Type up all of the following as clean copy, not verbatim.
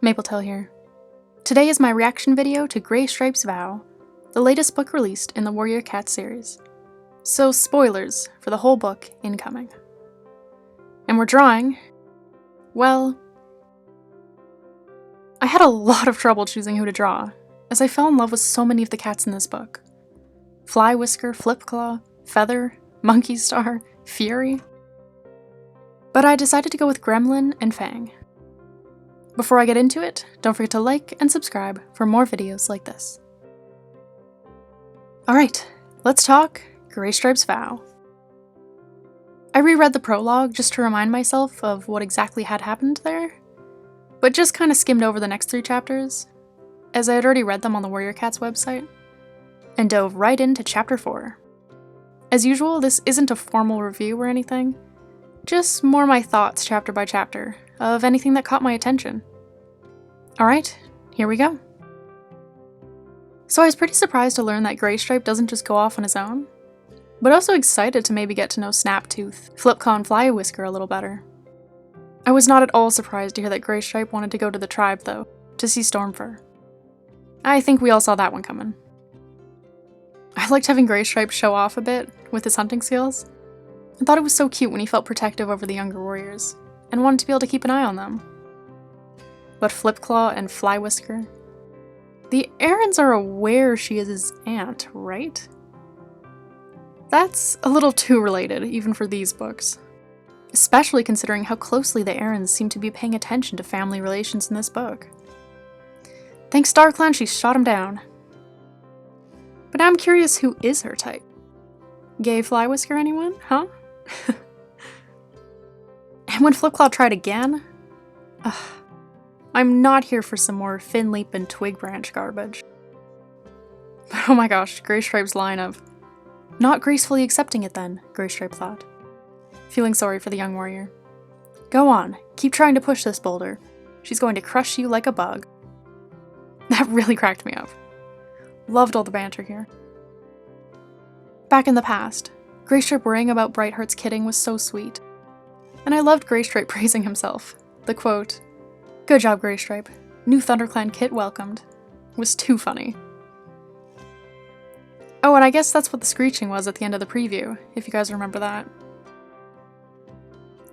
Mapletail here. Today is my reaction video to Graystripe's Vow, the latest book released in the Warrior Cat series. So spoilers for the whole book incoming. And we're drawing, well, I had a lot of trouble choosing who to draw, as I fell in love with so many of the cats in this book. Fly Whisker, Flipclaw, Feather, Monkey Star, Fury. But I decided to go with Gremlin and Fang. Before I get into it, don't forget to like and subscribe for more videos like this. Alright, let's talk Graystripe's Vow. I reread the prologue just to remind myself of what exactly had happened there, but just kind of skimmed over the next 3 chapters, as I had already read them on the Warrior Cats website, and dove right into chapter 4. As usual, this isn't a formal review or anything, just more my thoughts chapter by chapter of anything that caught my attention. Alright, here we go. So I was pretty surprised to learn that Graystripe doesn't just go off on his own, but also excited to maybe get to know Snaptooth, Flipclaw, and Fly Whisker a little better. I was not at all surprised to hear that Graystripe wanted to go to the tribe though, to see Stormfur. I think we all saw that one coming. I liked having Graystripe show off a bit with his hunting skills. I thought it was so cute when he felt protective over the younger warriors, and wanted to be able to keep an eye on them. But Flipclaw and Fly Whisker, the Erins are aware she is his aunt, right? That's a little too related, even for these books. Especially considering how closely the Erins seem to be paying attention to family relations in this book. Thanks Darkland, she shot him down. But now I'm curious, who is her type? Gay Fly Whisker, anyone? Huh? And when Flipclaw tried again? Ugh. I'm not here for some more fin leap and twig branch garbage. But oh my gosh, Graystripe's line of, "Not gracefully accepting it then," Graystripe thought, feeling sorry for the young warrior. "Go on, keep trying to push this boulder. She's going to crush you like a bug." That really cracked me up. Loved all the banter here. Back in the past, Graystripe worrying about Brightheart's kidding was so sweet. And I loved Graystripe praising himself. The quote, "Good job, Graystripe. New ThunderClan kit welcomed," was too funny. Oh, and I guess that's what the screeching was at the end of the preview, if you guys remember that.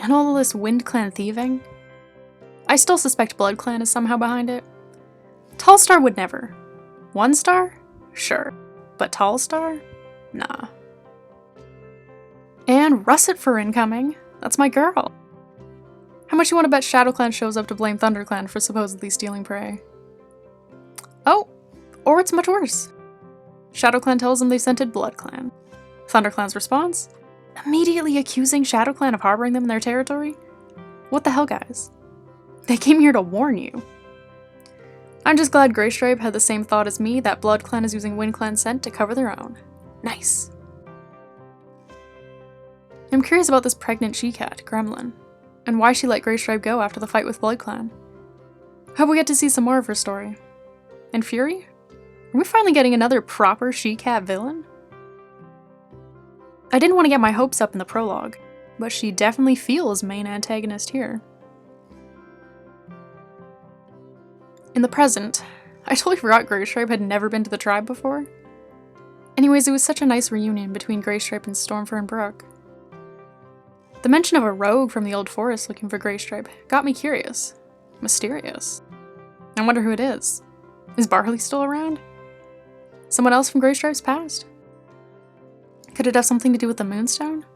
And all of this WindClan thieving? I still suspect BloodClan is somehow behind it. Tallstar would never. One Star? Sure. But Tallstar? Nah. And Russet for incoming. That's my girl. How much you want to bet ShadowClan shows up to blame ThunderClan for supposedly stealing prey? Oh, or it's much worse. ShadowClan tells them they scented BloodClan. ThunderClan's response? Immediately accusing ShadowClan of harboring them in their territory? What the hell, guys? They came here to warn you. I'm just glad Graystripe had the same thought as me that BloodClan is using WindClan scent to cover their own. Nice. I'm curious about this pregnant she-cat, Gremlin, and why she let Graystripe go after the fight with BloodClan. Hope we get to see some more of her story. And Fury? Are we finally getting another proper she-cat villain? I didn't want to get my hopes up in the prologue, but she definitely feels main antagonist here. In the present, I totally forgot Graystripe had never been to the tribe before. Anyways, it was such a nice reunion between Graystripe and Stormfur and Brooke. The mention of a rogue from the old forest looking for Graystripe got me curious. Mysterious. I wonder who it is. Is Barley still around? Someone else from Graystripe's past? Could it have something to do with the Moonstone?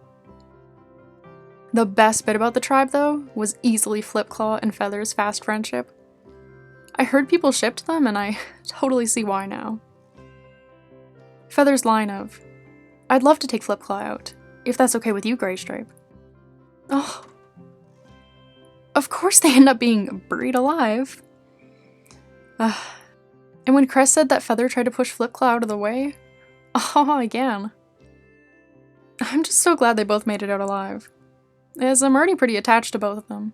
The best bit about the tribe, though, was easily Flipclaw and Feather's fast friendship. I heard people shipped them, and I totally see why now. Feather's line of, "I'd love to take Flipclaw out, if that's okay with you, Graystripe." Oh. Of course they end up being buried alive. And when Cress said that Feather tried to push Flipclaw out of the way, again. I'm just so glad they both made it out alive, as I'm already pretty attached to both of them.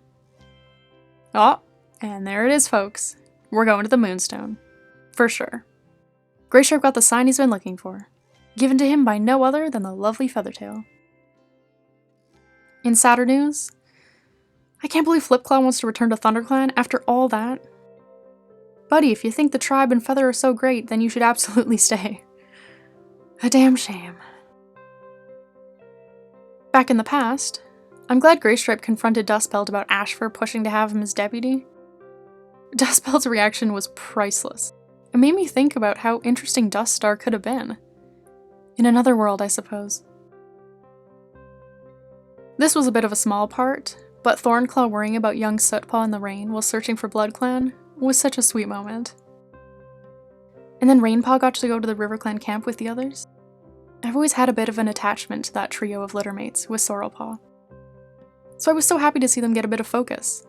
Oh, and there it is, folks. We're going to the Moonstone. For sure. Graystripe got the sign he's been looking for, given to him by no other than the lovely Feathertail. In sadder news, I can't believe Flipclaw wants to return to ThunderClan after all that. Buddy, if you think the tribe and Feather are so great, then you should absolutely stay. A damn shame. Back in the past, I'm glad Graystripe confronted Dustbelt about Ashfur pushing to have him as deputy. Dustbelt's reaction was priceless. It made me think about how interesting Duststar could have been. In another world, I suppose. This was a bit of a small part, but Thornclaw worrying about young Sootpaw in the rain while searching for BloodClan was such a sweet moment. And then Rainpaw got to go to the Riverclan camp with the others. I've always had a bit of an attachment to that trio of littermates with Sorrelpaw. So I was so happy to see them get a bit of focus.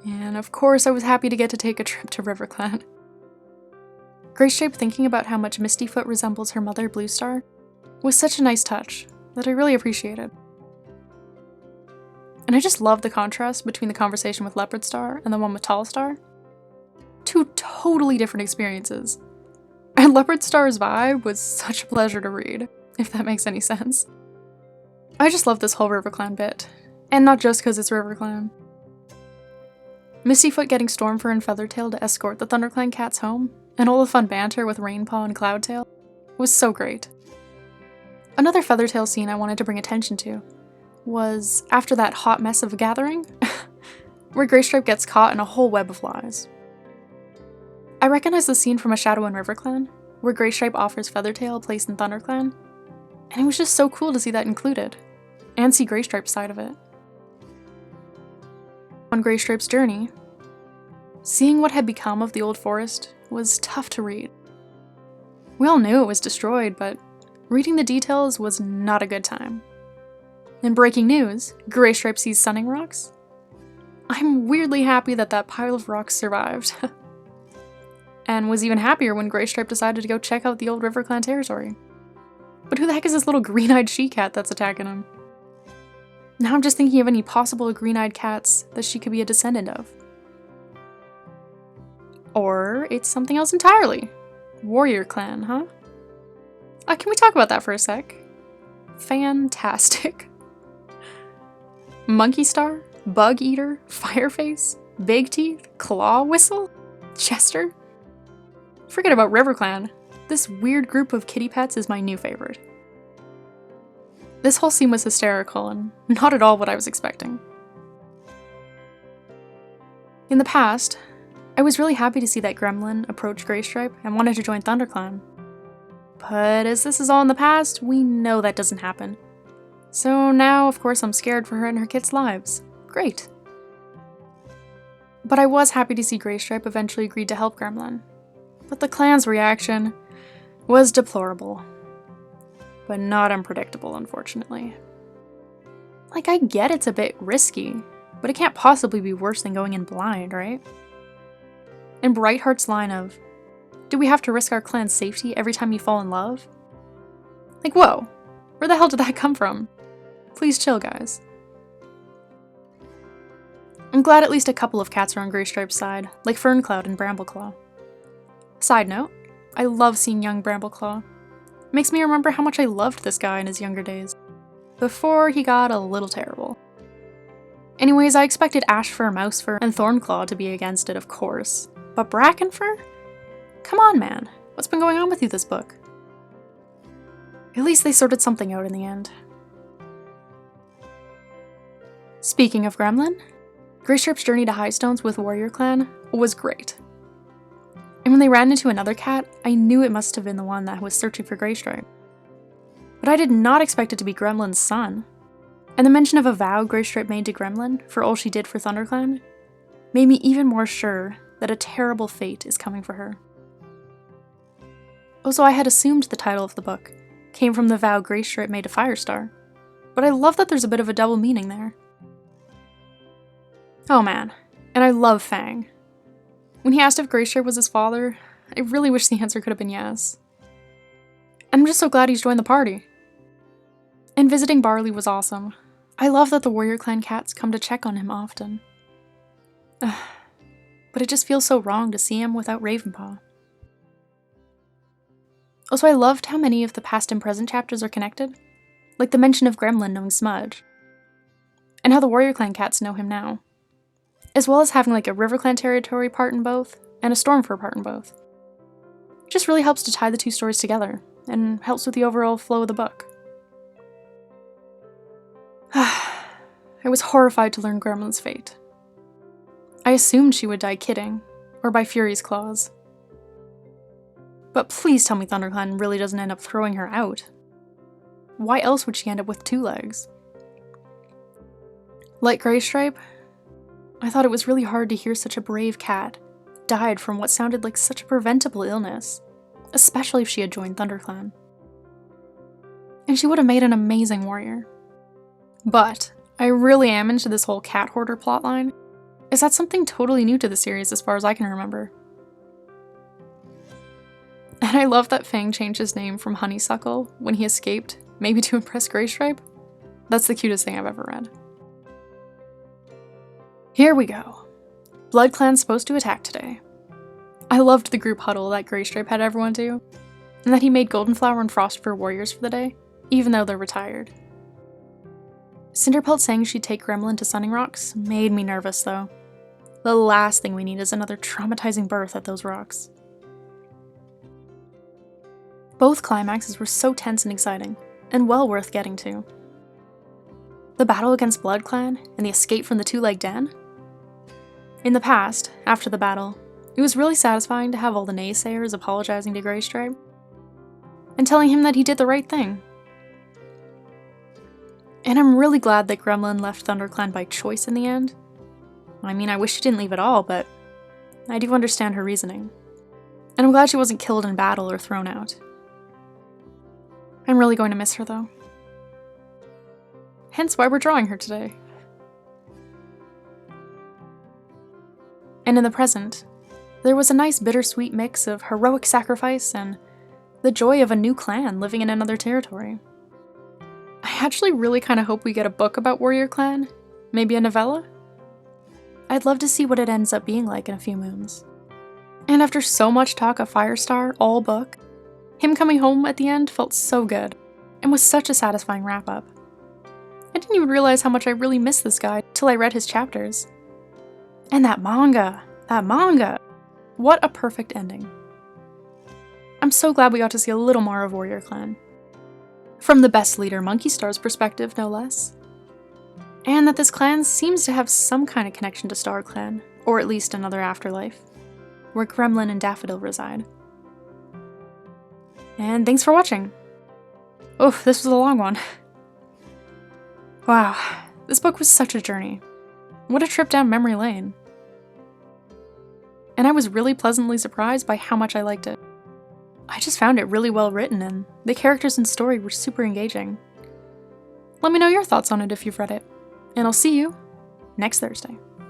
And of course I was happy to get to take a trip to Riverclan. Graystripe thinking about how much Mistyfoot resembles her mother Bluestar was such a nice touch that I really appreciated. And I just love the contrast between the conversation with Leopardstar and the one with Tallstar. Two totally different experiences. And Leopardstar's vibe was such a pleasure to read, if that makes any sense. I just love this whole Riverclan bit, and not just because it's Riverclan. Mistyfoot getting Stormfur and Feathertail to escort the ThunderClan cats home, and all the fun banter with Rainpaw and Cloudtail was so great. Another Feathertail scene I wanted to bring attention to was after that hot mess of a gathering, where Graystripe gets caught in a whole web of lies. I recognize the scene from A Shadow in Riverclan, where Graystripe offers Feathertail a place in ThunderClan, and it was just so cool to see that included, and see Graystripe's side of it. On Graystripe's journey, seeing what had become of the old forest was tough to read. We all knew it was destroyed, but reading the details was not a good time. In breaking news, Graystripe sees Sunning Rocks. I'm weirdly happy that that pile of rocks survived. And was even happier when Graystripe decided to go check out the old Riverclan territory. But who the heck is this little green-eyed she-cat that's attacking him? Now I'm just thinking of any possible green-eyed cats that she could be a descendant of. Or it's something else entirely. Warrior Clan, huh? Can we talk about that for a sec? Fantastic. Monkey Star, Bug Eater, Fireface, Big Teeth, Claw Whistle, Chester. Forget about Riverclan. This weird group of kitty pets is my new favorite. This whole scene was hysterical and not at all what I was expecting. In the past, I was really happy to see that Gremlin approach Graystripe and wanted to join ThunderClan. But as this is all in the past, we know that doesn't happen. So now, of course, I'm scared for her and her kids' lives. Great. But I was happy to see Graystripe eventually agreed to help Gremlin. But the clan's reaction was deplorable. But not unpredictable, unfortunately. Like, I get it's a bit risky, but it can't possibly be worse than going in blind, right? And Brightheart's line of, "Do we have to risk our clan's safety every time you fall in love?" Like, whoa, where the hell did that come from? Please chill, guys. I'm glad at least a couple of cats are on Graystripe's side, like Ferncloud and Brambleclaw. Side note, I love seeing young Brambleclaw. It makes me remember how much I loved this guy in his younger days, before he got a little terrible. Anyways, I expected Ashfur, Mousefur, and Thornclaw to be against it, of course. But Brackenfur? Come on, man. What's been going on with you this book? At least they sorted something out in the end. Speaking of Gremlin, Graystripe's journey to Highstones with Warrior Clan was great. And when they ran into another cat, I knew it must have been the one that was searching for Graystripe. But I did not expect it to be Gremlin's son. And the mention of a vow Graystripe made to Gremlin for all she did for ThunderClan made me even more sure that a terrible fate is coming for her. Also, I had assumed the title of the book came from the vow Graystripe made to Firestar, but I love that there's a bit of a double meaning there. Oh man, and I love Fang. When he asked if Graystripe was his father, I really wish the answer could have been yes. And I'm just so glad he's joined the party. And visiting Barley was awesome. I love that the Warrior Clan cats come to check on him often. But it just feels so wrong to see him without Ravenpaw. Also, I loved how many of the past and present chapters are connected, like the mention of Gremlin knowing Smudge, and how the Warrior Clan cats know him now. As well as having like a Riverclan territory part in both, and a storm for a part in both. It just really helps to tie the two stories together, and helps with the overall flow of the book. I was horrified to learn Gremlin's fate. I assumed she would die kidding, or by Fury's claws. But please tell me ThunderClan really doesn't end up throwing her out. Why else would she end up with 2 legs? Like Graystripe, I thought it was really hard to hear such a brave cat died from what sounded like such a preventable illness, especially if she had joined ThunderClan. And she would have made an amazing warrior. But I really am into this whole cat hoarder plotline. Is that something totally new to the series as far as I can remember? And I love that Fang changed his name from Honeysuckle when he escaped, maybe to impress Graystripe. That's the cutest thing I've ever read. Here we go. BloodClan's supposed to attack today. I loved the group huddle that Graystripe had everyone do, and that he made Goldenflower and Frostfur warriors for the day, even though they're retired. Cinderpelt saying she'd take Gremlin to Sunning Rocks made me nervous though. The last thing we need is another traumatizing birth at those rocks. Both climaxes were so tense and exciting, and well worth getting to. The battle against BloodClan and the escape from the 2-leg den? In the past, after the battle, it was really satisfying to have all the naysayers apologizing to Graystripe and telling him that he did the right thing. And I'm really glad that Gremlin left ThunderClan by choice in the end. I mean, I wish she didn't leave at all, but I do understand her reasoning. And I'm glad she wasn't killed in battle or thrown out. I'm really going to miss her though. Hence why we're drawing her today. And in the present, there was a nice bittersweet mix of heroic sacrifice and the joy of a new clan living in another territory. I actually really kind of hope we get a book about Warrior Clan, maybe a novella? I'd love to see what it ends up being like in a few moons. And after so much talk of Firestar all book, him coming home at the end felt so good, and was such a satisfying wrap-up. I didn't even realize how much I really missed this guy till I read his chapters. And that manga! What a perfect ending. I'm so glad we got to see a little more of Warrior Clan. From the best leader Monkey Star's perspective, no less. And that this clan seems to have some kind of connection to Star Clan, or at least another afterlife, where Gremlin and Daffodil reside. And thanks for watching! Oh, this was a long one. Wow, this book was such a journey. What a trip down memory lane. And I was really pleasantly surprised by how much I liked it. I just found it really well written, and the characters and story were super engaging. Let me know your thoughts on it if you've read it, and I'll see you next Thursday.